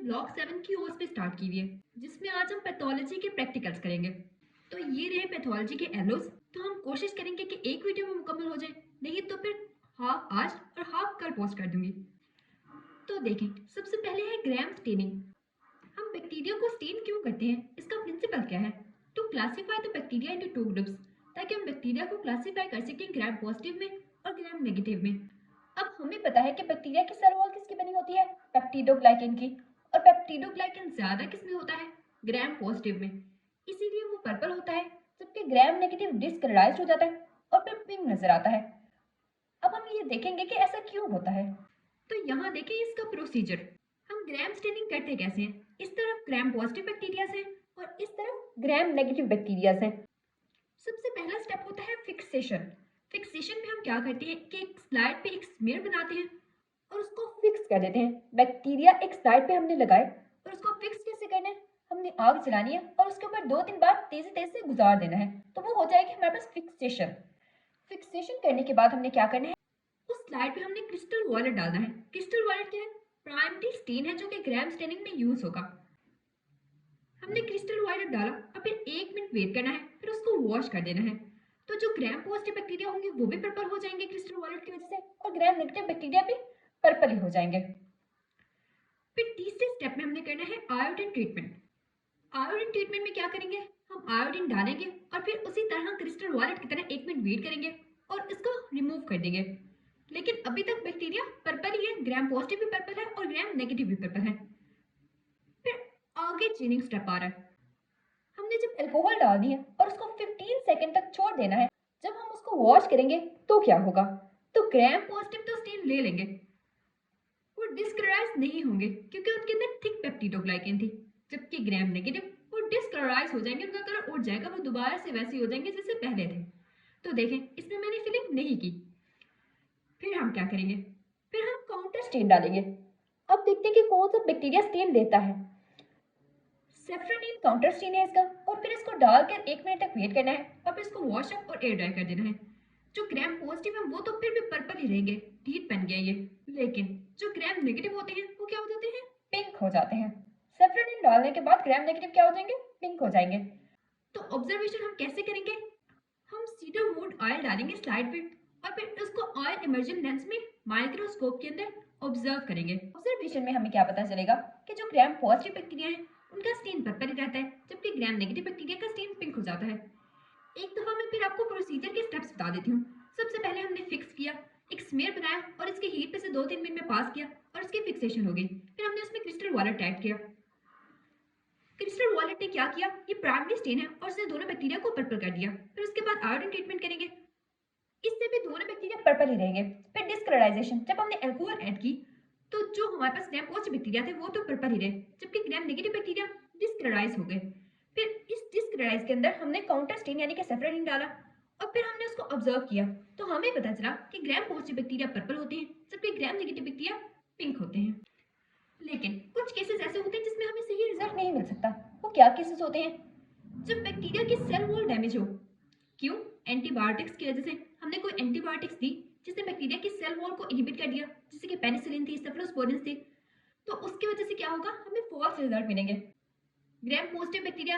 Block 7 की course पे start की हुई है, जिसमें आज हम पैथोलॉजी के प्रैक्टिकल्स करेंगे। तो ये रहे पैथोलॉजी के एलोस। तो हम कोशिश करेंगे कि एक वीडियो में मुकम्मल हो जाए, नहीं तो फिर हाफ आज और हाफ कल पोस्ट कर दूंगी। तो देखें, सबसे पहले है ग्राम स्टेनिंग। हम बैक्टीरिया को स्टेन क्यों करते हैं, इसका प्रिंसिपल क्या है? To classify the bacteria into two groups, ताकि हम बैक्टीरिया को क्लासीफाई कर सकें ग्राम पॉजिटिव में और ग्राम नेगेटिव में। अब हमें पता है कि बैक्टीरिया की सेल वॉल किसकी बनी होती है? पेप्टिडोग्लाइकेन की। और पेप्टिडोग्लाइकेन ज्यादा किस में होता है? ग्राम पॉजिटिव में। इसीलिए वो पर्पल होता है, जबकि ग्राम नेगेटिव डिस्कलराइज्ड हो जाता है और फिर पिंक नजर आता है। अब हम ये देखेंगे कि ऐसा क्यों होता है। तो यहाँ देखें इसका प्रोसीजर। हम ग्राम स्टेनिंग करते कैसे हैं? इस तरफ ग्राम पॉजिटिव बैक्टीरिया हैं और इस तरफ ग्राम नेगेटिव बैक्टीरिया हैं। सबसे पहला स्टेप होता है फिक्सेशन। फिक्सेशन में हम क्या करते हैं कि एक स्लाइड पे एक स्मीयर बनाते हैं और उसको फिक्स कर देते हैं। बैक्टीरिया एक स्लाइड पे हमने लगाए और उसको फिक्स कैसे करना है? हमने आग जलानी है और उसके ऊपर 2-3 बार तेजी तेजी से गुजार देना है, तो वो हो जाएगी हमारे पास फिक्सेशन। फिक्सेशन करने के बाद हमने क्या करना है? उस स्लाइड पे हमने क्रिस्टल वॉयलेट डालना है। क्रिस्टल वॉयलेट क्या है? प्राइमरी स्टेन है जो कि ग्राम स्टेनिंग में यूज होगा। हमने क्रिस्टल वॉयलेट डाला और फिर 1 मिनट वेट करना है, फिर उसको वॉश कर देना है। तो जो ग्राम पॉजिटिव बैक्टीरिया होंगे वो भी पर्पल हो जाएंगे क्रिस्टल वॉयलेट की वजह से, और ग्राम नेगेटिव बैक्टीरिया भी पर्पल ही हो जाएंगे। फिर तीसरे स्टेप में हमने करना है आयोडीन ट्रीटमेंट। आयोडीन ट्रीटमेंट में क्या करेंगे? हम आयोडीन डालेंगे और फिर उसी तरह क्रिस्टल वॉयलेट की तरह 1 मिनट वेट करेंगे और इसको रिमूव कर देंगे। लेकिन अभी तक बैक्टीरिया पर्पल ही है, ग्राम पॉजिटिव भी पर्पल है और ग्राम नेगेटिव भी पर्पल है। फिर आगे चेनिंग स्टेप आ रहा है। हमने जब अल्कोहल डाल दी है और उसको 15 सेकंड तक छोड़ देना है, जब हम उसको वॉश करेंगे तो क्या होगा? तो ग्राम पॉजिटिव तो स्टेन ले लेंगे, वो डिस्कलराइज नहीं होंगे क्योंकि उनके अंदर थिक पेप्टिडोग्लाइकेन थी। जबकि ग्राम नेगेटिव वो डिस्कलराइज हो जाएंगे, उनका कलर उड़ जाएगा, वो दोबारा से वैसे हो जाएंगे जैसे पहले थे। तो देखें, इसमें मैंने फिलिंग नहीं की। फिर हम क्या करेंगे? फिर हम काउंटर स्टेन डालेंगे। अब देखते हैं कि कौन सा बैक्टीरिया स्टेन देता है। सेफ्रोनिन काउंटर स्टेन है इसका, और फिर इसको डालकर 1 मिनट तक वेट करना है और फिर इसको वॉश अप और एयर ड्राई कर देना है। जो ग्राम पॉजिटिव है वो तो फिर भी पर्पल ही रहेंगे, हीट बन गया ये। लेकिन जो ग्राम नेगेटिव होते हैं वो क्या हो जाते हैं? पिंक हो जाते हैं। सेफ्रोनिन डालने के बाद ग्राम नेगेटिव क्या हो जाएंगे? पिंक हो जाएंगे। तो ऑब्जर्वेशन हम कैसे करेंगे? हम सीडरवुड ऑयल डालेंगे स्लाइड पे और फिर उसको ऑयल इमर्जन लेंस में माइक्रोस्कोप के अंदर ऑब्जर्व करेंगे। ऑब्जर्वेशन में हमें क्या पता चलेगा कि जो ग्राम पॉजिटिव बैक्टीरिया है उनका स्टेन पर्पल रहता है, जबकि ग्राम नेगेटिव बैक्टीरिया का स्टेन पिंक हो जाता है। एक दफा मैं फिर आपको प्रोसीजर के स्टेप्स बता देती हूँ। सबसे पहले हमने फिक्स किया, एक स्मेयर बनाया और इसके हीट पे से 2-3 मिनट में पास किया और इसकी फिक्सेशन हो गई। फिर हमने उसमें क्रिस्टल वॉयलेट ऐड किया। क्रिस्टल वॉयलेट ने क्या किया? ये प्राइमरी स्टेन है और उसने दोनों बैक्टीरिया को पर्पल कर दिया। फिर उसके बाद आयोडीन ट्रीटमेंट करेंगे, इससे भी दोनों बैक्टीरिया पर्पल ही रहेंगे। फिर डिस्कलराइजेशन, जब हमने अल्कोहल ऐड की तो जो हमारे पास ग्राम पॉजिटिव बैक्टीरिया थे वो तो पर्पल ही रहे, जबकि ग्राम नेगेटिव बैक्टीरिया डिस्कलराइज हो गए। फिर इस डिस्कलराइज के अंदर हमने काउंटर स्टेन यानी कि सेफ्रोनिन डाला और फिर हमने उसको ऑब्जर्व किया, तो हमें पता चला कि ग्राम पॉजिटिव बैक्टीरिया पर्पल होते हैं, जबकि ग्राम नेगेटिव बैक्टीरिया पिंक होते हैं। लेकिन कुछ केसेस ऐसे होते हैं जिसमें हमें सही रिजल्ट नहीं मिल सकता। वो क्या केसेस होते हैं? जब बैक्टीरिया की सेल वॉल डैमेज हो। क्यों? एंटीबायोटिक्स की वजह से। हमने कोई एंटीबायोटिक्स दी जिसने बैक्टीरिया की सेल वॉल को इनहिबिट कर दिया, जैसे कि पेनिसिलिन थी, सेफलोस्पोरिन्स थी, तो उसकी वजह से क्या होगा? हमें फॉल्स रिजल्ट मिलेंगे। ग्राम पॉजिटिव बैक्टीरिया,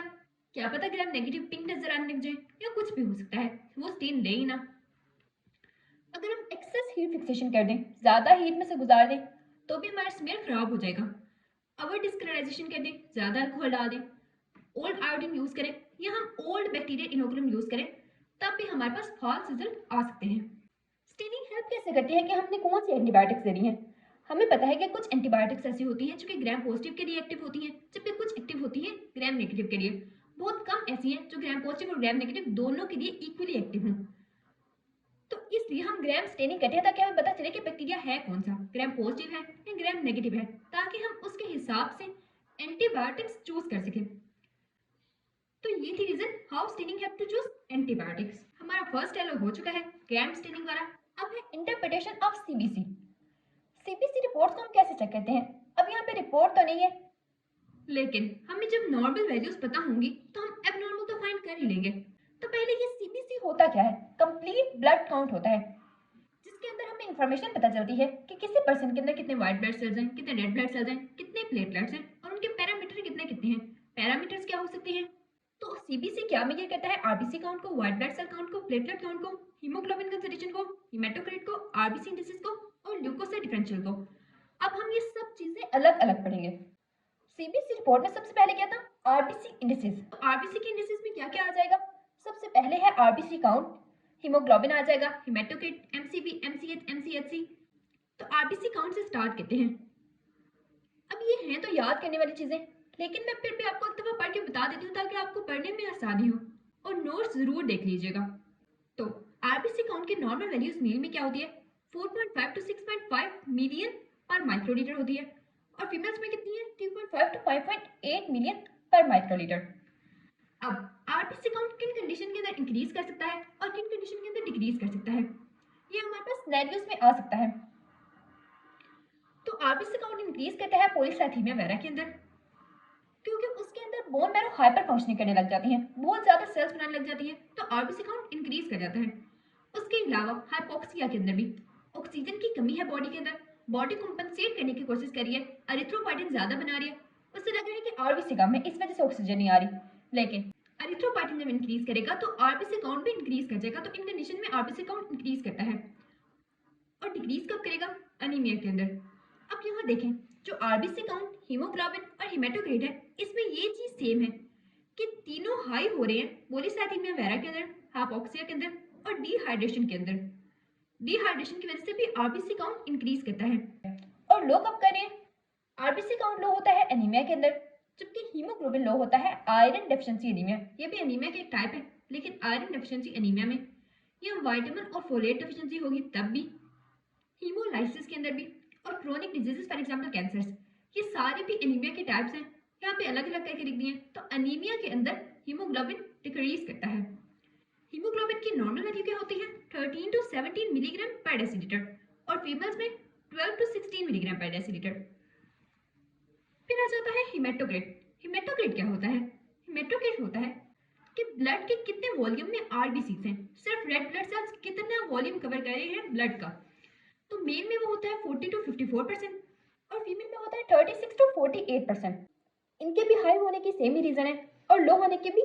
क्या पता ग्राम नेगेटिव पिंक नजर आने लग जाए, या कुछ भी हो सकता है, वो स्टेन ले ही ना। अगर हम एक्सेस हीट फिक्सेशन कर दें, ज्यादा हीट में से गुजार दें, तो भी हमारा स्मेल खराब हो जाएगा। अगर डिस्कलराइजेशन कर दें, ज्यादा अल्कोहल डाल दें, ओल्ड आयोडीन यूज करें या हम ओल्ड बैक्टीरिया इनोकुलम यूज करें, तब भी हमारे पास फॉल्स रिजल्ट आ सकते हैं। स्टेनिंग हेल्प कैसे करती है कि हमने कौन सी एंटीबायोटिक्स देनी है? हमें पता है कि कुछ एंटीबायोटिक्स ऐसी होती हैं जो कि ग्राम पॉजिटिव के लिए एक्टिव होती हैं, जबकि कुछ एक्टिव होती हैं ग्राम नेगेटिव के लिए। बहुत कम ऐसी हैं जो ग्राम पॉजिटिव और ग्राम नेगेटिव दोनों के लिए इक्वली एक्टिव हों। तो इसलिए हम ग्राम स्टेनिंग करते हैं ताकि हमें पता चले कि बैक्टीरिया है कौन सा, ग्राम पॉजिटिव है या ग्राम नेगेटिव है, ताकि हम उसके हिसाब से एंटीबायोटिक्स चूज कर सकें। तो ये थी reason how staining have to choose antibiotics. हमारा फर्स्ट डायलॉग हो चुका है ग्राम स्टेनिंग वाला। अब है interpretation of CBC. CBC reports को हम कैसे चेक करते हैं? अब यहाँ पे रिपोर्ट तो नहीं है, लेकिन हमें जब नॉर्मल वैल्यूज पता होंगी तो हम एबनॉर्मल तो फाइंड कर ही लेंगे। तो पहले ये सीबीसी होता क्या है? कंप्लीट ब्लड काउंट होता है, जिसके अंदर इंफॉर्मेशन पता चलती है कि किसी पर्सन के अंदर कितने व्हाइट ब्लड सेल्स हैं, कितने रेड ब्लड सेल्स हैं, कितने प्लेटलेट्स हैं सीबीसी क्या मेजर करता है? आरबीसी काउंट को, व्हाइट ब्लड सेल काउंट को, प्लेटलेट काउंट को, हीमोग्लोबिन कंसंट्रेशन को, हेमाटोक्रिट को, आरबीसी इंडिसेस को और ल्यूकोसाइट डिफरेंशियल को। अब हम ये सब चीजें अलग अलग पढ़ेंगे। सीबीसी रिपोर्ट में सबसे पहले क्या था? RBC indices. तो आरबीसी के इंडिसेस में क्या क्या आ जाएगा? सबसे पहले है आरबीसी काउंट, हीमोग्लोबिन आ जाएगा, हेमाटोक्रिट, एमसीवी, एमसीएच, एमसीएचसी। तो आरबीसी काउंट से स्टार्ट करते हैं। अब ये हैं तो याद करने वाली चीजें, लेकिन मैं फिर भी आपको एक दफा पढ़ के बता देती हूँ ताकि आपको पढ़ने में आसानी हो, और नोट्स जरूर देख लीजिएगा। तो आरबीसी काउंट की नॉर्मल वैल्यूज मेल में क्या होती है? 4.5 to 6.5 मिलियन पर माइक्रोलीटर होती है, और फीमेल्स में कितनी है? 3.5 to 5.8 मिलियन पर माइक्रोलीटर। अब आरबीसी काउंट किन कंडीशन के अंदर इंक्रीज कर सकता है और किन कंडीशन के अंदर डिक्रीज कर सकता है, ये हमारे पास सिनेरियोस में आ सकता है। तो आरबीसी काउंट इंक्रीज करता है पॉलीसाइथेमिया वेरा के अंदर, क्योंकि उसके अंदर बोन मैरो हाइपर फंक्शनिंग करने लग जाती हैं, बहुत ज्यादा सेल्स बनाने लग जाती हैं, तो आरबीसी काउंट इंक्रीज कर जाता है। उसके अलावा हाइपोक्सिया के अंदर भी ऑक्सीजन की कमी है बॉडी के अंदर, बॉडी कंपनसेट करने की कोशिश कर रही है, एरिथ्रोपाइटिन ज्यादा बना रही है, उससे लग रहा है कि आरबीसी कम है, इस वजह से ऑक्सीजन नहीं आ रही। लेकिन एरिथ्रोपाइटिन जब इंक्रीज करेगा तो आरबीसी काउंट भी इंक्रीज कर जाएगा, तो इन कंडीशन में आरबीसी काउंट इंक्रीज करता है। और डिक्रीज कब करेगा? एनीमिया के अंदर। अब यहाँ देखें, जो आरबीसी काउंट, हीमोग्लोबिन और हेमाटोक्रिट है, इसमें ये चीज सेम है कि तीनों हाई हो रहे हैं पॉलीसाइथेमिया वेरा के अंदर, हाइपोक्सिया के अंदर और डिहाइड्रेशन के अंदर। डिहाइड्रेशन की वजह से भी आरबीसी काउंट इंक्रीज करता है। और लो कब कर रहे हैं? आरबीसी काउंट लो होता है एनीमिया के अंदर, जबकि हीमोग्लोबिन लो होता है आयरन डेफिशिएंसी एनीमिया। ये भी एनीमिया का एक टाइप है, लेकिन आयरन डेफिशिएंसी एनीमिया में या विटामिन और फोलेट डेफिशिएंसी होगी तब भी, हीमोलाइसिस के अंदर भी, और chronic diseases for example cancers, ये सारे भी एनीमिया के टाइप्स हैं। यहाँ पे अलग अलग करके लिख दिए हैं। तो एनीमिया के अंदर हीमोग्लोबिन डिक्रीज करता है। हीमोग्लोबिन की नॉर्मल वैल्यू क्या होती है? 13 to 17 मिलीग्राम पर डेसीलीटर, और फीमेल्स में 12 to 16 मिलीग्राम पर डेसीलीटर। फिर आ जाता है हेमाटोक्रिट। हेमाटोक्रिट क्या होता है? हेमाटोक्रिट होता है कि ब्लड के कितने वॉल्यूम में आरबीसीज हैं, सिर्फ रेड ब्लड सेल्स कितना वॉल्यूम कवर कर रहे हैं ब्लड का। तो मेल में वो होता है 40 to 54% और फीमेल में होता है 36 to 48%। इनके भी हाई होने की सेम ही रीजन है और लो होने के भी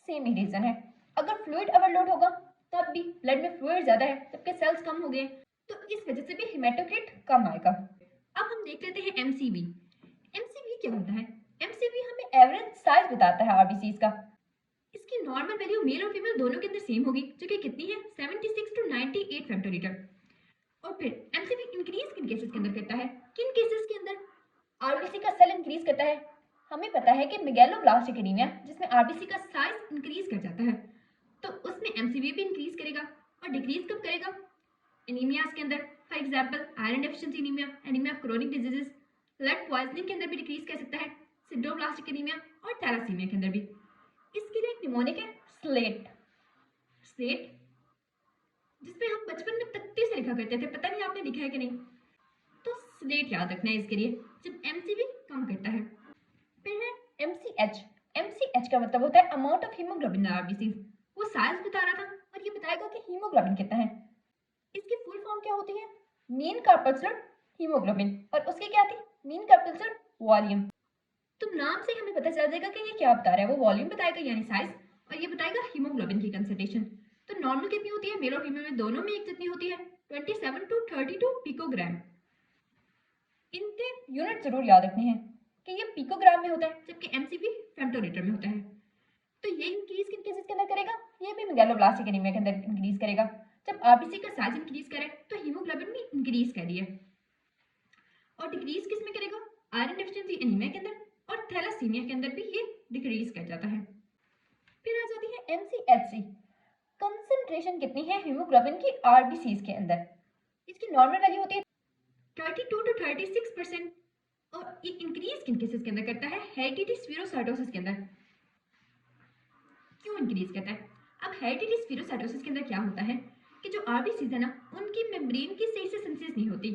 सेम ही रीजन है। अगर फ्लूइड ओवरलोड होगा तब भी ब्लड में फ्लूइड ज्यादा है जबकि सेल्स कम हो गए, तो इस वजह से भी हेमाटोक्रिट कम आएगा। अब हम देख लेते हैं एमसीवी। एमसीवी क्या होता है? एमसीवी हमें एवरेज साइज बताता है आरबीसीज का। इसकी नॉर्मल वैल्यू मेल और फीमेल दोनों के अंदर सेम होगी, जो कि कितनी है? 76 to 98 फेम्टोलीटर। और फिर एमसीवी इंक्रीज किन केसेस के अंदर करता है? किन केसेस के अंदर आरबीसी का सेल इंक्रीज करता है? हमें पता है कि मेगैलोब्लास्टिक एनीमिया, जिसमें आरबीसी का साइज इंक्रीज कर जाता है, तो उसमें एमसीवी भी इंक्रीज करेगा। और डिक्रीज कब करेगा? एनीमियाज के अंदर, for example iron deficiency anaemia, anaemia of chronic diseases, blood poisoning के अंदर भी डिक्रीज कर सकता है, सिड्रोब्लास्टिक एनीमिया और थैलासीमिया के अंदर भी। इसके लिए एक निमोनिक है स्लेट। स्लेट जिसपे हम बचपन में तख्ती से लिखा करते थे, पता नहीं आपने लिखा है कि नहीं। तो स्लेट याद रखना है इसके लिए, जब एमसीवी कम करता है। फिर है एमसीएच। एमसीएच का मतलब होता है amount of haemoglobin in RBCs. वो साइज बता रहा था और ये बताएगा कि हीमोग्लोबिन कितना है। इसकी फुल फॉर्म क्या होती है? मीन कार्पस्कुलर हीमोग्लोबिन, और उसकी क्या थी? Mean corpuscular volume. तो नाम से हमें पता चल जाएगा कि ये क्या बता रहा है। वो वॉल्यूम बताएगा यानी साइज, और ये बताएगा हीमोग्लोबिन की कंसंट्रेशन। तो नॉर्मल कितनी होती है? मेल और फीमेल में दोनों में एक जितनी होती है, 27 to 32 पिकोग्राम। इनके यूनिट जरूर याद रखने हैं कि ये पिकोग्राम में होता है जबकि एमसीवी फेम्टोलीटर में होता है। तो ये इंक्रीज किन केसेस के अंदर करेगा? ये भी मेगैलोब्लास्टिक एनीमिया के अंदर इंक्रीज करेगा। जब आरबीसी का साइज इंक्रीज करे तो हीमोग्लोबिन भी इंक्रीज कर रही है। और डिक्रीज किस में करेगा? आयरन डेफिशिएंसी एनीमिया के अंदर और थैलासीमिया के अंदर भी ये डिक्रीज कर जाता है। फिर आ जाती है एमसीएचसी। कंसंट्रेशन कितनी है हीमोग्लोबिन की आरबीसीज के अंदर? इसकी नॉर्मल वैल्यू होती है 32 to 36%। और ये इंक्रीज किन केसेस के अंदर करता है? हेरिडिटी स्फीरोसाइटोसिस के अंदर। क्यों इंक्रीज करता है? अब हेरिडिटी स्फीरोसाइटोसिस के अंदर क्या होता है कि जो आरबीसीज है ना, उनकी मेम्ब्रेन की सही से सिंथेसिस नहीं होती।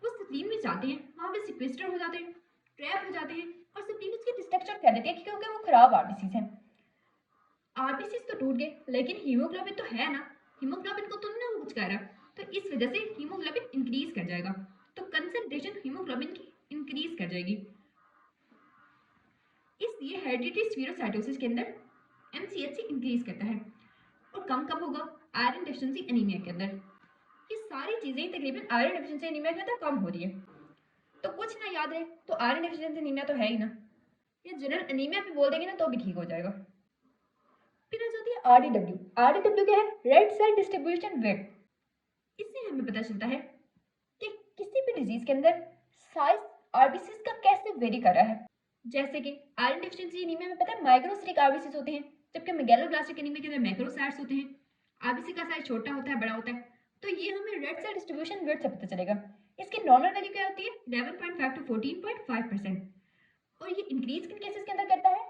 वो स्प्लीन में जाते हैं, वहां पे सिक्वेस्टर हो जाते हैं, ट्रैप हो जाते हैं, और स्प्लीन उसकी डिस्ट्रक्शन कर देते हैं क्योंकि वो खराब आरबीसीज हैं। आरबीसीज तो टूट गए, लेकिन हीमोग्लोबिन तो है ना, हीमोग्लोबिन को तो ना कुछ कर रहा, तो इस वजह से हीमोग्लोबिन इंक्रीज कर जाएगा। तो कंसंट्रेशन हीमोग्लोबिन की इंक्रीज कर जाएगी। इसलिए हेरिडिटी स्फीरोसाइटोसिस के अंदर MCHC इंक्रीज करता है। और कम कब होगा? आयरन डेफिशिएंसी एनीमिया के अंदर। ये सारी चीजें तकरीबन आयरन डेफिशिएंसी एनीमिया के अंदर कम हो रही है। तो कुछ ना याद रहे तो आयरन डेफिशिएंसी एनीमिया तो है ही ना, ये जनरल एनीमिया भी बोल देंगे ना तो भी ठीक हो जाएगा। फिर आ जाती है RDW। RDW क्या है? Red cell distribution weight. इससे हमें पता चलता है कि किसी भी डिजीज के अंदर साइज आरबीसीज का कैसे वेरी कर रहा है। जैसे कि आयरन डेफिशिएंसी एनीमिया में पता है माइक्रोसाइटिक आरबीसीज होते हैं, जबकि मेगैलोब्लास्टिक एनीमिया के अंदर मैक्रोसाइट्स होते हैं। आरबीसी का साइज छोटा होता है, बड़ा होता है। तो ये हमें रेड सेल डिस्ट्रीब्यूशन वेट से पता चलेगा। इसकी नॉर्मल वैल्यू क्या होती है? 11.5 टू 14.5%। और ये इंक्रीज किन केसेस के अंदर करता है?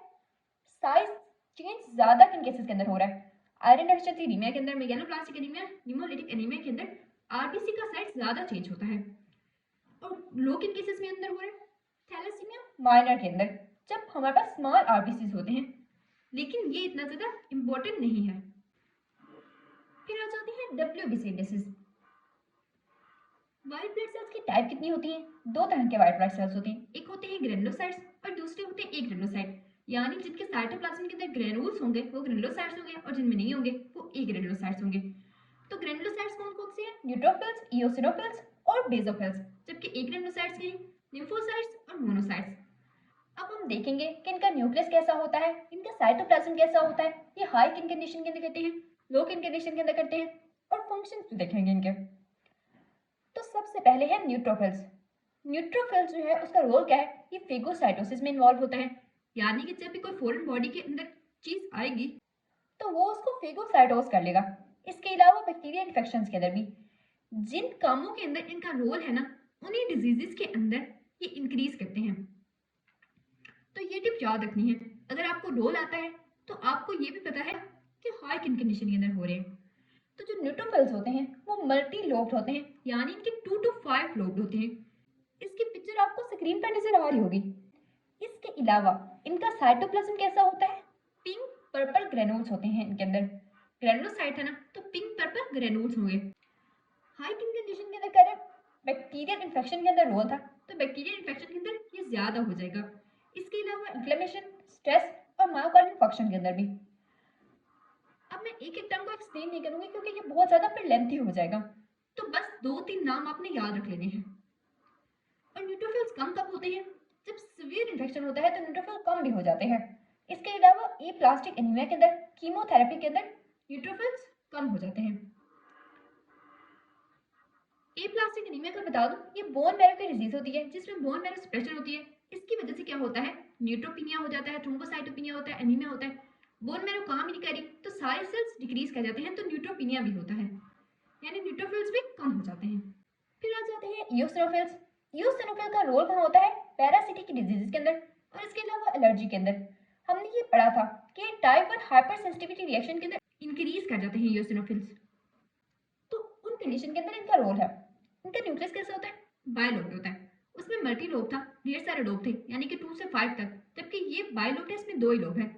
साइज चेंज ज्यादा किन केसेस के अंदर हो रहा है? आयरन डेफिशिएंसी एनीमिया के अंदर, मेगैलोब्लास्टिक एनीमिया, हीमोलिटिक एनीमिया के अंदर आरबीसी का साइज ज्यादा चेंज होता है। और लो किन केसेस में अंदर हो रहा है? थैलेसीमिया माइनर के अंदर, जब हमारे पास स्मॉल आरबीसीज होते हैं। लेकिन ये इतना ज्यादा इंपॉर्टेंट नहीं है। फिर आ जाती है WBC indexes. White blood cells की टाइप कितनी होती है? दो तरह के व्हाइट ब्लड सेल्स होते हैं, एक होते हैं ग्रेनुलोसाइट्स और दूसरे होते हैं एग्रेनुलोसाइट। यानी जिनके साइटोप्लाज्म के अंदर ग्रेनुल्स होंगे वो ग्रेनुलोसाइट्स होंगे, और जिनमें नहीं होंगे वो एग्रेनुलोसाइट्स होंगे। तो ग्रेनुलोसाइट्स कौन कौन से हैं? न्यूट्रोफिल्स, इओसिनोफिल्स और बेसोफिल्स, जबकि एग्रेनुलोसाइट्स के लिम्फोसाइट्स और मोनोसाइट्स। अब हम देखेंगे कि इनका न्यूक्लियस कैसा होता है, इनका साइटोप्लाज्म कैसा होता है, ये हाई किन कंडीशन के अंदर करते हैं, लो किन कंडीशन के अंदर करते हैं, और फंक्शंस भी देखेंगे इनके। तो सबसे पहले है न्यूट्रोफिल्स। न्यूट्रोफिल्स जो है उसका रोल क्या है? ये फेगोसाइटोसिस में इन्वॉल्व होता है। यानी कि जब भी कोई फॉरेन बॉडी के अंदर चीज आएगी तो वो उसको फेगोसाइटोस कर लेगा। इसके अलावा बैक्टीरिया इन्फेक्शंस के अंदर भी जिन कामों के अंदर इनका रोल है ना, उन्हीं डिजीजेस के अंदर ये इंक्रीज करते हैं। तो ये टिप याद रखनी है। अगर आपको रोल आता है तो आपको ये भी पता है कि हाई किन कंडीशन के अंदर हो रहे हैं। तो जो न्यूट्रोफिल्स होते हैं वो मल्टी लोब्ड होते हैं, यानी इनके 2 to 5 लोब्ड होते हैं। इसकी पिक्चर आपको स्क्रीन पर नजर आ रही होगी। इसके अलावा इनका साइटोप्लाज्म कैसा होता है? पिंक पर्पल ग्रेनुल्स होते हैं इनके अंदर। ग्रेनुलोसाइट है ना, तो पिंक पर्पल ग्रेनुल्स होंगे। हाई किन कंडीशन के अंदर करें? बैक्टीरियल इन्फेक्शन के अंदर रोल था, तो बैक्टीरियल इन्फेक्शन के अंदर ये ज्यादा हो जाएगा। इसके अलावा इन्फ्लेमेशन, स्ट्रेस और मायोकार्डियल इंफेक्शन के अंदर भी। अब मैं एक एक टर्म को एक्सप्लेन नहीं करूंगी क्योंकि ये बहुत ज्यादा फिर लेंथी हो जाएगा। तो बस 2-3 नाम आपने याद रख लेने हैं। और न्यूट्रोफिल्स कम कब होते हैं? जब सीवियर इन्फेक्शन होता है तो न्यूट्रोफिल कम भी हो जाते हैं। इसके अलावा ए प्लास्टिक एनीमिया के अंदर, कीमोथेरेपी के अंदर न्यूट्रोफिल्स कम हो जाते हैं। ए प्लास्टिक एनीमिया का बता दूं, ये बोन मैरो की डिजीज होती है जिसमें बोन मैरो सप्रेशन होती है। इसकी वजह से क्या होता है? न्यूट्रोपिनिया हो जाता है, थ्रोम्बोसाइटोपिनिया होता है, एनीमिया होता है। बोन मैरो काम ही नहीं करी तो सारे सेल्स डिक्रीज कर जाते हैं, तो न्यूट्रोपिनिया भी होता है, यानी न्यूट्रोफिल्स भी कम हो जाते हैं। फिर आ जाते हैं इओसिनोफिल्स। इओसिनोफिल का रोल कहाँ होता है? पैरासिटिक डिजीज के अंदर और इसके अलावा एलर्जी के अंदर। हमने ये पढ़ा था कि टाइप 1 हाइपर सेंसिटिविटी रिएक्शन के अंदर इंक्रीज कर जाते हैं इओसिनोफिल्स। तो उन कंडीशन के अंदर इनका रोल है। इनका न्यूक्लियस कैसा होता है? बायलोब्ड होता है। उसमें मल्टी लोब था, ढेर सारे लोब थे, यानी कि 2 से 5 तक, जबकि ये बायलोब्ड है, इसमें 2 ही लोब है।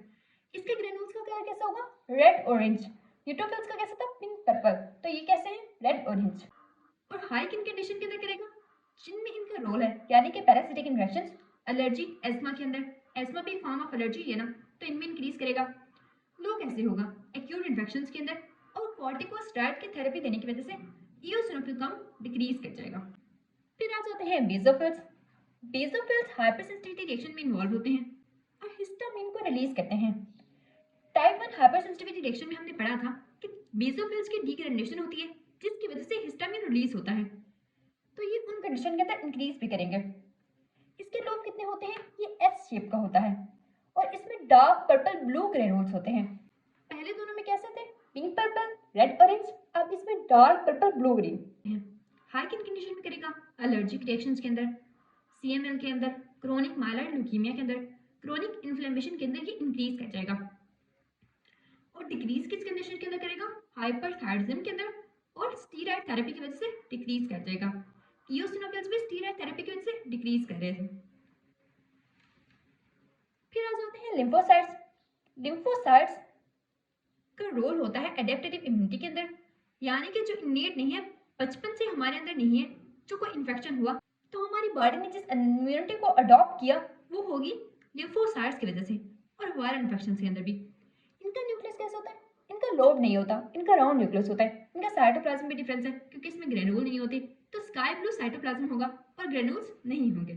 इसके ग्रेनुल्स का कलर कैसा होगा? Red orange. न्यूट्रोफिल्स का कैसा था? Pink purple. तो ये कैसे हैं? Red orange. और हाई किन कंडीशन के अंदर करेगा? जिनमें इनका रोल है, यानी कि पैरासिटिक इन्फेक्शंस, एलर्जी, एस्मा के अंदर। एस्मा भी फॉर्म ऑफ एलर्जी है ना, तो इनमें इंक्रीज करेगा। लो कैसे होगा? एक्यूट इन्फेक्शंस के अंदर और कॉर्टिकोस्टेरॉइड की थेरेपी देने की वजह से इओसिनोफिल काउंट डिक्रीज कर जाएगा। फिर आ जाते हैं बेसोफिल्स। बेसोफिल्स हाइपरसेंसिटिविटी रिएक्शन में इन्वॉल्व होते हैं और हिस्टामिन को रिलीज करते हैं। टाइप 1 हाइपरसेंसिटिविटी रिएक्शन में हमने पढ़ा था कि बेसोफिल्स की डीग्रेनेशन होती है जिसकी वजह से हिस्टामिन रिलीज होता है, तो ये उन कंडीशन के अंदर इंक्रीज भी करेंगे। इसके लोब कितने होते हैं? ये एस शेप का होता है और इसमें डार्क पर्पल ब्लू ग्रेनुल्स होते हैं। पहले दोनों में कैसे थे? Pink purple, red orange. अब इसमें डार्क पर्पल ब्लू ग्रीन है। हाई किन कंडीशन में करेगा? एलर्जिक रिएक्शंस के अंदर, CML के अंदर, क्रोनिक माइलॉइड ल्यूकीमिया के अंदर, क्रोनिक इन्फ्लेमेशन के अंदर ये इंक्रीज कर जाएगा। और डिक्रीज किस कंडीशन के अंदर करेगा? हाइपरथायरॉइडिज्म के अंदर और स्टीरॉयड थेरेपी की वजह से डिक्रीज कर जाएगा। इओसिनोफिल्स भी स्टीरॉयड थेरेपी की वजह से डिक्रीज कर रहे थे। फिर आ जाते हैं लिम्फोसाइट्स। लिम्फोसाइट्स का रोल होता है एडेप्टेटिव इम्यूनिटी के अंदर, यानी कि जो इनेट नहीं है, बचपन से हमारे अंदर नहीं है, जो कोई इन्फेक्शन हुआ तो हमारी बॉडी ने जिस इम्यूनिटी को अडॉप्ट किया वो होगी लिम्फोसाइट्स की वजह से। और वायरल इन्फेक्शन के अंदर भी इनका न्यूक्लियस कैसा होता है? इनका लोब नहीं होता, इनका राउंड न्यूक्लियस होता है। इनका साइटोप्लाज्म भी डिफरेंस है क्योंकि इसमें ग्रेनुल नहीं होते, तो स्काई ब्लू साइटोप्लाज्म होगा और ग्रेनुल्स नहीं होंगे।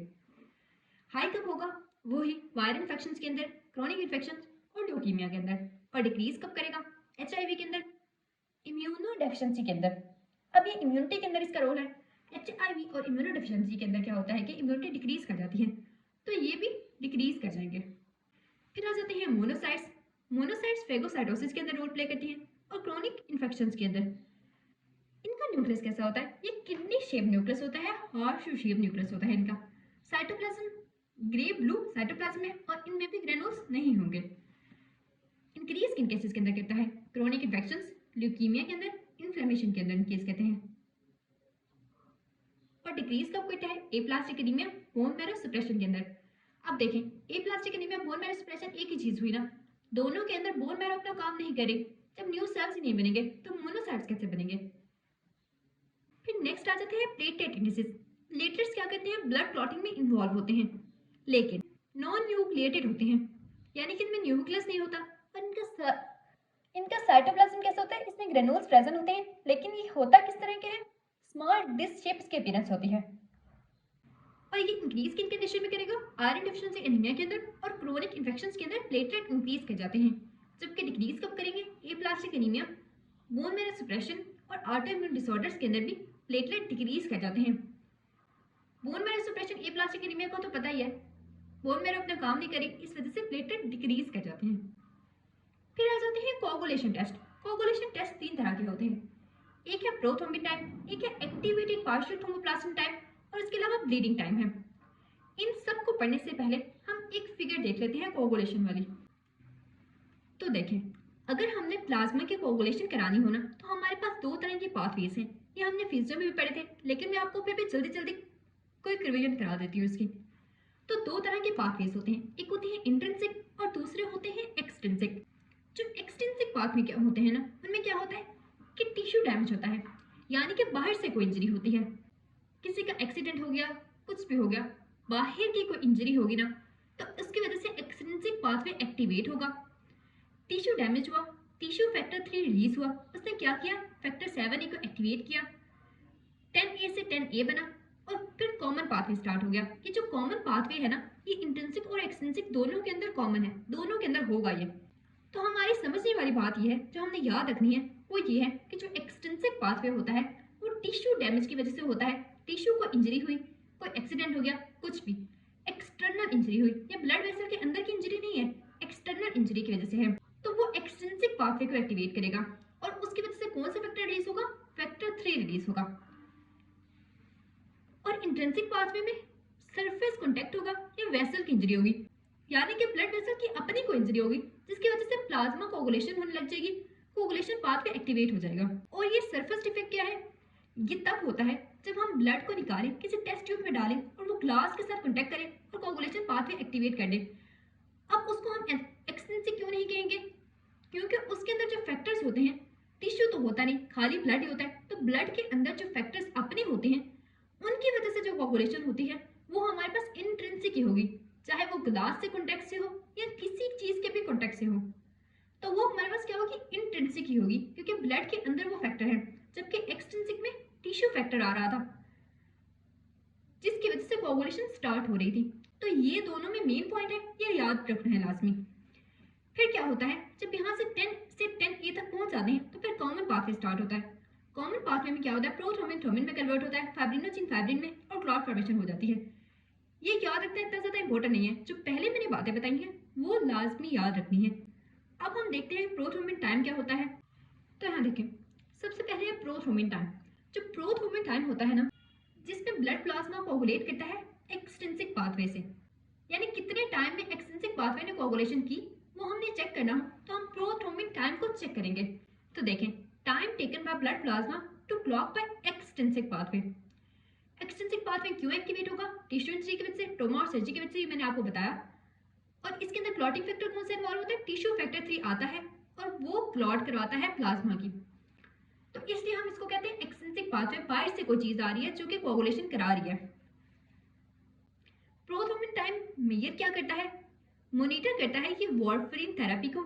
हाई कब होगा? वो ही वायरल इन्फेक्शंस के अंदर, क्रोनिक इन्फेक्शंस और ल्यूकीमिया के अंदर। और डिक्रीज कब करेगा? एचआईवी के अंदर, इम्यूनो डेफिशिएंसी के अंदर। अब ये इम्यूनिटी के अंदर इसका रोल है। एचआईवी और इम्यूनो डेफिशिएंसी के अंदर क्या होता है कि इम्यूनिटी डिक्रीज कर जाती है, तो ये भी डिक्रीज कर जाएंगे। फिर आ जाते हैं मोनोसाइट्स। मोनोसाइट्स फेगोसाइटोसिस के अंदर रोल प्ले करती हैं और क्रोनिक इन्फेक्शंस के अंदर। इनका न्यूक्लियस कैसा होता है? ये किडनी शेप न्यूक्लियस होता है, हार्ट शेप न्यूक्लियस होता है इनका। साइटोप्लाज्म ग्रे ब्लू साइटोप्लाज्म है और इनमें भी ग्रेनुल्स नहीं होंगे। इंक्रीज किन केसेस के अंदर करता है? क्रोनिक इन्फेक्शंस, ल्यूकीमिया के अंदर, इन्फ्लेमेशन के अंदर इनकेस कहते हैं। और डिक्रीज कब करता है? Aplastic anaemia, bone marrow suppression के अंदर। अब देखें, aplastic anaemia, bone marrow suppression एक ही चीज हुई ना, दोनों के अंदर बोन मैरो अपना काम नहीं करे। जब न्यू सेल्स ही नहीं बनेंगे तो मोनोसाइट्स कैसे बनेंगे? फिर नेक्स्ट आ जाते हैं प्लेटलेटेटिस। प्लेटलेट्स क्या करते हैं? ब्लड क्लॉटिंग में इन्वॉल्व होते हैं, लेकिन नॉन न्यूक्लिएटेड होते हैं, यानी कि इनमें न्यूक्लियस नहीं होता। और इनका साइटोप्लाज्म कैसा होता है? इसमें ग्रेनुल्स प्रेजेंट होते हैं, लेकिन ये होता किस तरह के हैं? स्मॉल डिस्क शेप्स की अपीयरेंस होती है। और ये इंक्रीज किन कंडीशन में करेगा? आयरन डेफिशिएंसी एनीमिया के अंदर और क्रोनिक इन्फेक्शंस के अंदर प्लेटलेट इंक्रीज कर जाते हैं। जबकि डिक्रीज कब करेंगे? Aplastic anaemia, bone marrow suppression और ऑटोइम्यून डिसऑर्डर्स के अंदर भी प्लेटलेट डिक्रीज कर जाते हैं। Bone marrow suppression, aplastic anaemia को तो पता ही है, बोन मैरो अपना काम नहीं करे, इस वजह से प्लेटलेट डिक्रीज कर जाते हैं। फिर आ जाते हैं कोगुलेशन टेस्ट। कोगुलेशन टेस्ट तीन तरह के होते हैं, एक है प्रोथ्रोम्बिन टाइम, एक है एक्टिवेटेड पार्शियल थ्रोम्बोप्लाज्म टाइम और इसके अलावा ब्लीडिंग टाइम है। इन सब को पढ़ने से पहले हम एक फिगर देख लेते हैं कोगुलेशन वाली। तो देखें, अगर हमने प्लाज्मा की कोगुलेशन करानी हो ना, तो हमारे पास दो तरह की पाथवेज हैं। ये हमने फिजियो में भी पढ़े थे, लेकिन मैं आपको फिर भी जल्दी जल्दी कोई रिवीजन करा देती हूँ इसकी। तो दो तरह के पाथवेज होते हैं, एक होते हैं इंट्रिंसिक और दूसरे होते हैं एक्सट्रिंसिक। जो एक्सट्रिंसिक पाथवे क्या होते हैं ना, उनमें क्या होता है कि टिश्यू डैमेज होता है, यानी कि बाहर से कोई इंजरी होती है, किसी का एक्सीडेंट हो गया, कुछ भी हो गया, बाहर की कोई इंजरी होगी ना, तो उसकी वजह से एक्सट्रिंसिक पाथवे एक्टिवेट होगा। टिश्यू डैमेज हुआ, टिश्यू फैक्टर 3 रिलीज हुआ, उसने क्या किया? फैक्टर 7A को एक्टिवेट किया, 10A से 10A बना और फिर कॉमन पाथवे स्टार्ट हो गया। ये जो कॉमन पाथवे है ना, ये इंट्रिंसिक और एक्सट्रिंसिक दोनों के अंदर कॉमन है, दोनों के अंदर होगा ये। तो हमारी समझने वाली बात यह है, जो हमने याद रखनी है वो ये है कि जो एक्सटेंसिव पाथवे होता है वो टिश्यू डैमेज की वजह से होता है। टिश्यू को इंजरी हुई, कोई एक्सीडेंट हो गया, कुछ भी एक्सटर्नल इंजरी हुई, या ब्लड वेसल के अंदर की इंजरी नहीं है, एक्सटर्नल इंजरी की वजह से है, तो वो एक्सटेंसिव पाथवे को एक्टिवेट करेगा और उसकी वजह से कौन सा फैक्टर रिलीज होगा? फैक्टर 3 रिलीज होगा। और इंट्रिंसिक पाथवे में सरफेस कॉन्टेक्ट होगा या वेसल की इंजरी होगी, यानी कि ब्लड वेसल की अपनी कोई इंजरी होगी, जिसकी वजह से प्लाज्मा कोगुलेशन होने लग जाएगी, कोगुलेशन पाथवे एक्टिवेट हो जाएगा। और ये सरफेस डिफेक्ट क्या है? ये तब होता है जब हम ब्लड को निकालें, किसी टेस्ट ट्यूब में डालें और वो ग्लास के साथ कॉन्टेक्ट करें और कोगुलेशन पाथवे एक्टिवेट कर दे। अब उसको हम एक्सटेंसिव क्यों नहीं कहेंगे? क्योंकि उसके अंदर जो फैक्टर्स होते हैं, टिश्यू तो होता नहीं, खाली ब्लड ही होता है, तो ब्लड के अंदर जो फैक्टर्स अपने होते हैं उनकी वजह से जो कोगुलेशन होती है वो हमारे पास इंट्रिंसिक ही होगी, चाहे वो ग्लास से कॉन्टेक्ट से हो या किसी चीज के भी कॉन्टेक्ट से हो, तो वो हमारे पास क्या होगी? इंट्रिंसिक ही होगी, क्योंकि ब्लड के अंदर वो फैक्टर है। जबकि एक्सट्रिंसिक में टिश्यू फैक्टर आ रहा था जिसकी वजह से कोगुलेशन स्टार्ट हो रही थी। तो ये दोनों में मेन पॉइंट है, ये याद रखना है लाजमी। फिर क्या होता है, जब यहाँ से 10 से 10A तक पहुंच जाते हैं तो फिर कॉमन पाथवे स्टार्ट होता है। कॉमन पाथवे में क्या होता है? प्रोथ्रोम्बिन थ्रोम्बिन में कन्वर्ट होता है, फाइब्रिनोजेन फाइब्रिन में, और क्लॉट फॉर्मेशन हो जाती है। ये याद रखना इतना ज़्यादा इंपॉर्टेंट नहीं है, जो पहले मैंने बातें बताई हैं वो लाजमी याद रखनी है। अब हम देखते हैं प्रोथ्रोम्बिन टाइम क्या होता है। तो यहाँ देखें, सबसे पहले है प्रोथ्रोम्बिन टाइम। जो प्रोथ्रोम्बिन टाइम होता है ना, जिसमें ब्लड प्लाज्मा कोगुलेट करता है एक्सटेंसिक पाथवे से, यानी कितने टाइम में एक्सटेंसिक पाथवे ने कोगुलेशन की वो हमने चेक करना हो तो हम प्रोथ्रोम्बिन टाइम को चेक करेंगे। तो देखें, time taken by blood plasma to clot by extrinsic pathway. Extrinsic pathway क्यों एक्टिवेट होगा? टिश्यू इंजरी की वजह से, ट्रोमा और सर्जरी की वजह से, मैंने आपको बताया। और इसके अंदर क्लॉटिंग फैक्टर कौन सा इन्वॉल्व होता है? टिश्यू फैक्टर 3 आता है और वो क्लॉट करवाता है प्लाज्मा की। तो इसलिए हम इसको कहते हैं एक्सटेंसिक पाथवे, बाहर से कोई चीज आ रही है जो कि कोगुलेशन करा रही है। प्रोथ्रोम्बिन टाइम मेजर क्या करता है? मॉनिटर करता है कि वारफरीन थेरेपी को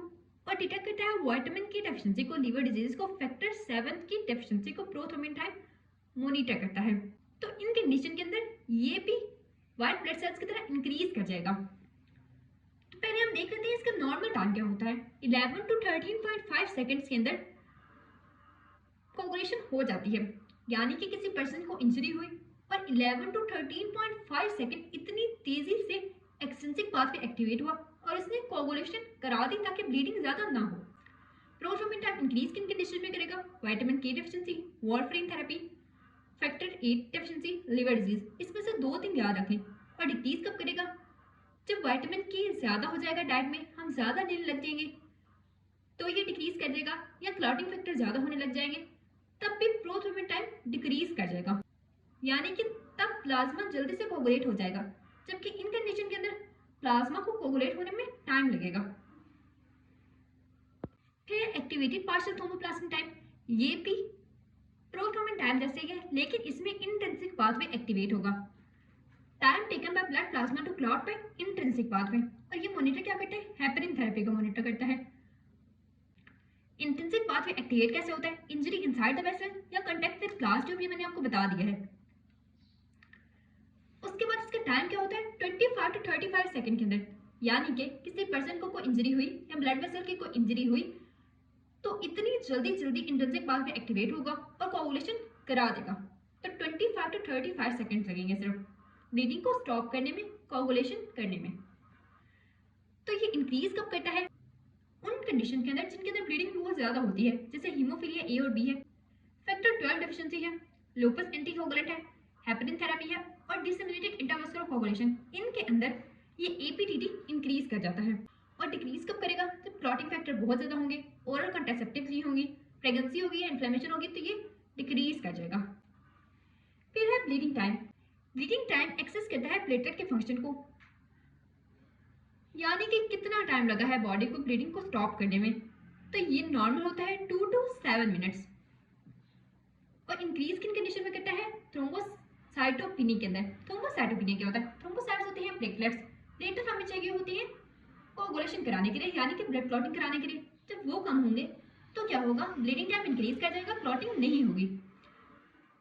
और डिटेक्ट करता है विटामिन की डेफिशिएंसी को, लीवर डिजीज को, फैक्टर 7 की डेफिशिएंसी को प्रोथ्रोम्बिन टाइम मॉनिटर करता है। तो इन कंडीशन के अंदर ये भी व्हाइट ब्लड सेल्स की तरह इंक्रीज कर जाएगा। तो पहले हम देख लेते हैं इसका नॉर्मल टाइम क्या होता है। 11 टू 13.5 सेकंड्स के अंदर कोगुलेशन हो जाती है, यानी कि किसी पर्सन को इंजरी हुई और 11 टू 13.5 सेकंड इतनी तेजी से एक्सट्रिंसिक पाथवे एक्टिवेट हुआ और उसने कोगुलेशन करा दी ताकि ब्लीडिंग ज्यादा ना हो। प्रोथ्रोम्बिन टाइम इंक्रीज किन कंडीशन में करेगा? विटामिन के deficiency, warfarin therapy, factor 8 deficiency, liver disease, इसमें से 2-3 याद रख लें। और डिक्रीज कब करेगा? जब विटामिन के ज्यादा हो जाएगा डाइट में, हम ज्यादा लेने लग जाएंगे तो ये डिक्रीज कर देगा, या क्लॉटिंग फैक्टर ज्यादा होने लग जाएंगे तब भी प्रोथ्रोम्बिन टाइम डिक्रीज कर जाएगा, यानी कि तब प्लाज्मा जल्दी से कोगुलेट हो जाएगा, जबकि इन कंडीशन के अंदर प्लाज्मा को कोगुलेट होने में टाइम लगेगा। फिर एक्टिवेटेड पार्शियल थ्रोम्बोप्लाज्म टाइम, ये भी प्रोथ्रोम्बिन टाइम जैसे ही है, लेकिन इसमें इंट्रिंसिक पाथवे एक्टिवेट होगा। Time taken by blood plasma to clot by intrinsic pathway, और ये मॉनिटर क्या करता है? हेपरिन थेरेपी को मॉनिटर करता है। इंट्रिंसिक पाथवे एक्टिवेट कैसे होता है? इंजरी इनसाइड द वेसल या कांटेक्ट विद ग्लास ट्यूब, ये मैंने आपको बता दिया है। उसके बाद इसका टाइम क्या होता है? 25 टू 35 सेकंड के अंदर, यानी कि किसी पर्सन को कोई इंजरी हुई या ब्लड वेसल की कोई इंजरी हुई तो इतनी जल्दी जल्दी इंट्रिंसिक पाथवे एक्टिवेट होगा और कोगुलेशन करा देगा। तो 25 टू 35 सेकंड लगेंगे सिर्फ ब्लीडिंग को स्टॉप करने में, कोगुलेशन करने में। तो ये इंक्रीज कब करता है? उन कंडीशन के अंदर जिनके अंदर ब्लीडिंग बहुत ज्यादा होती है, जैसे हीमोफीलिया ए और बी है, फैक्टर 12 डेफिशिएंसी है, लूपस एंटीकोगुलेंट है, हेपरिन थेरेपी है और डिसेमिनेटेड इंट्रावेस्कुलर कोगुलेशन, इनके अंदर ये एपीटीटी इंक्रीज कर जाता है। और डिक्रीज कब करेगा? जब क्लॉटिंग फैक्टर बहुत ज्यादा होंगे, ओरल कंट्रासेप्टिव्स नहीं होंगी, प्रेगनेंसी होगी या इन्फ्लेमेशन होगी, तो ये डिक्रीज कर जाएगा। फिर है bleeding time. Bleeding time assess करता है प्लेटलेट के फंक्शन को, यानी कि कितना टाइम लगा है बॉडी को ब्लीडिंग को स्टॉप करने में। तो ये नॉर्मल होता है 2 टू 7 मिनट्स। और इंक्रीज किन कंडीशन में करता है? थ्रोम्बोसाइटोपिनी के अंदर। थ्रोम्बोसाइटोपिनी क्या होता है? थ्रोम्बोसाइट्स होते हैं प्लेटलेट्स। प्लेटलेट हमें चाहिए होती है कोगुलेशन कराने के लिए, यानी कि ब्लड क्लॉटिंग कराने के लिए। जब वो कम होंगे तो क्या होगा? ब्लीडिंग टाइम इंक्रीज कर जाएगा, क्लॉटिंग नहीं होगी।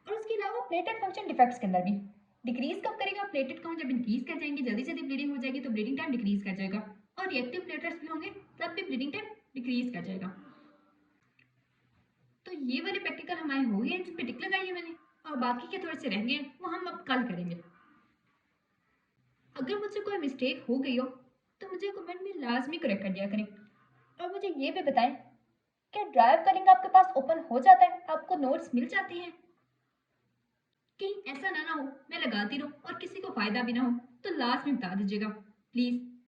और उसके अलावा प्लेटलेट फंक्शन डिफेक्ट्स के अंदर भी डिक्रीज कब करेगा? प्लेटलेट काउंट जब इंक्रीज कर जाएंगे, जल्दी से ब्लीडिंग हो जाएगी तो ब्लीडिंग टाइम डिक्रीज कर जाएगा। और रिएक्टिव प्लेटलेट्स भी होंगे तब भी ब्लीडिंग टाइम डिक्रीज कर जाएगा। तो ये वाले प्रैक्टिकल हमारे हो गए, जिन पे टिक लगाई है मैंने, और बाकी के थोड़े से रह गए वो हम अब कल करेंगे। अगर मुझसे कोई मिस्टेक हो गई हो तो मुझे कमेंट में लाजमी करेक्ट कर दिया करें। और मुझे ये भी बताएं कि ड्राइव करेंग आपके पास ओपन हो जाता है, आपको नोट्स मिल जाते हैं? कहीं ऐसा ना हो मैं लगाती रहूं और किसी को फायदा भी ना हो, तो लास्ट में बता दीजिएगा प्लीज।